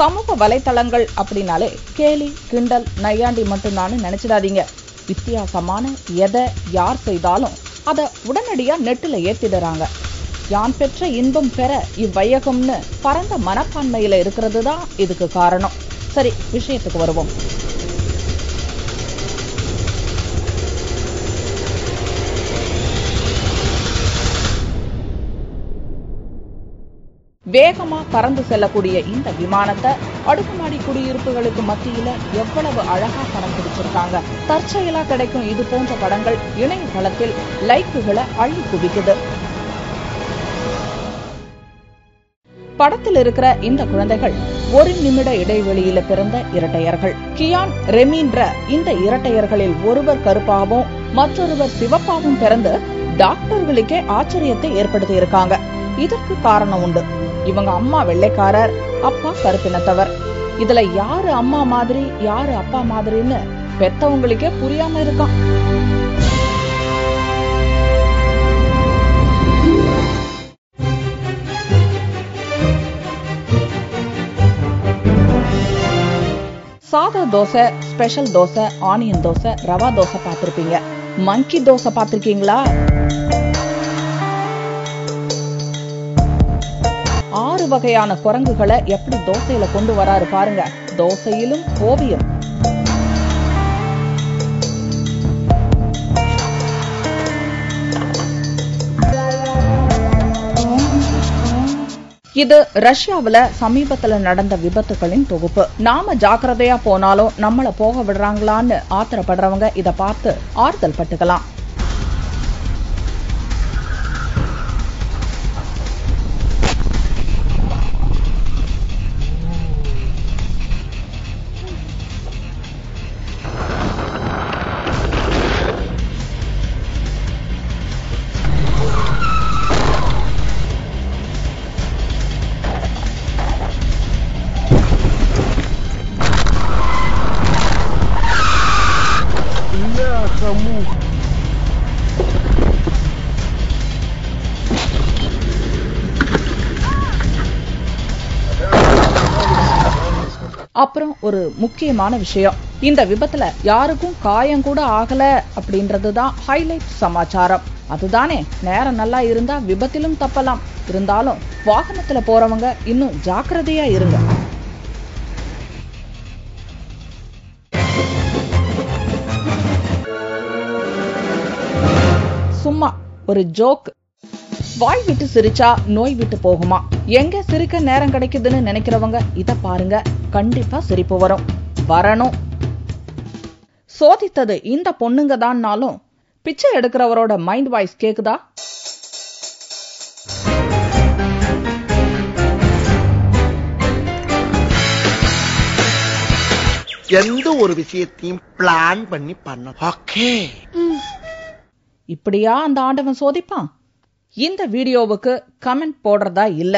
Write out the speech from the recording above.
சமூக வலைத்தளங்கள் அப்படின்னாலே கேலி கிண்டல் நையாண்டி மட்டும்தான் நினைச்சிடாதீங்க. வித்தியாசமான எதை யார் செய்தாலும் அதை உடனடியா நெட்டில ஏத்திடுறாங்க. யான் பெற்ற இன்பம் பெற இவ்வையகம்னு பரந்த மனப்பான்மையில இருக்கிறது தான் இதுக்கு காரணம். சரி, விஷயத்துக்கு வருவோம். வேகமா பறந்து செல்லக்கூடிய இந்த விமானத்தை அடுக்குமாடி குடியிருப்புகளுக்கு மத்தியில எவ்வளவு அழகா படம் பிடிச்சிருக்காங்க. தற்செயலா கிடைக்கும் இது போன்ற படங்கள் இணையதளத்தில் லைக்குகளை அள்ளி குவிக்குது. படத்தில் இருக்கிற இந்த குழந்தைகள் 1 நிமிட இடைவெளியில பிறந்த இரட்டையர்கள். கியான் ரெமின்ற இந்த இரட்டையர்களில் ஒருவர் கருப்பாகவும் மற்றொருவர் சிவப்பாகவும் பிறந்து டாக்டர்களுக்கே ஆச்சரியத்தை ஏற்படுத்தி இருக்காங்க. இதற்கு காரணம் உண்டு. இவங்க அம்மா வெள்ளைக்காரர், அப்பா கருப்பினத்தவர். இதுல யாரு அம்மா மாதிரி யாரு அப்பா மாதிரின்னு பெத்தவங்களுக்கே புரியாம இருக்கான். சாதா தோசை, ஸ்பெஷல் தோசை, ஆனியன் தோசை, ரவா தோசை பார்த்திருப்பீங்க. மங்கி தோசை பார்த்திருக்கீங்களா? 6 வகையான குரங்குகளை எப்படி தோசையில கொண்டு வராரு பாருங்க. தோசையிலும் ஓவியம். இது ரஷ்யாவுல சமீபத்துல நடந்த விபத்துகளின் தொகுப்பு. நாம ஜாக்கிரதையா போனாலும் நம்மள போக விடுறாங்களான்னு ஆத்திரப்படுறவங்க இத பார்த்து ஆறுதல் பட்டுக்கலாம். அப்புறம் ஒரு முக்கியமான விஷயம், இந்த விபத்துல யாருக்கும் காயம் கூட ஆகல அப்படின்றதுதான் ஹைலைட் சமாச்சாரம். அதுதானே, நேரம் நல்லா இருந்தா விபத்திலும் தப்பலாம். இருந்தாலும் வாகனத்துல போறவங்க இன்னும் ஜாக்கிரதையா இருங்க. சும்மா ஒரு ஜோக். வாய் விட்டு சிரிச்சா நோய் விட்டு போகுமா? எங்க சிரிக்க நேரம் கிடைக்குதுன்னு நினைக்கிறவங்க இத பாருங்க. கண்டிப்பா சிரிப்பு வரணும். சோதித்தது இந்த பொண்ணுங்க தான்னாலும் பிச்சை எடுக்கிறவரோட மைண்ட் வாய்ஸ் கேக்குதா? எந்த ஒரு விஷயத்தையும் பிளான் பண்ணி பண்ண. ஓகே, இப்படியா அந்த ஆண்டவன் சோதிப்பான்? இந்த வீடியோவுக்கு கமெண்ட் போடுறதா இல்ல.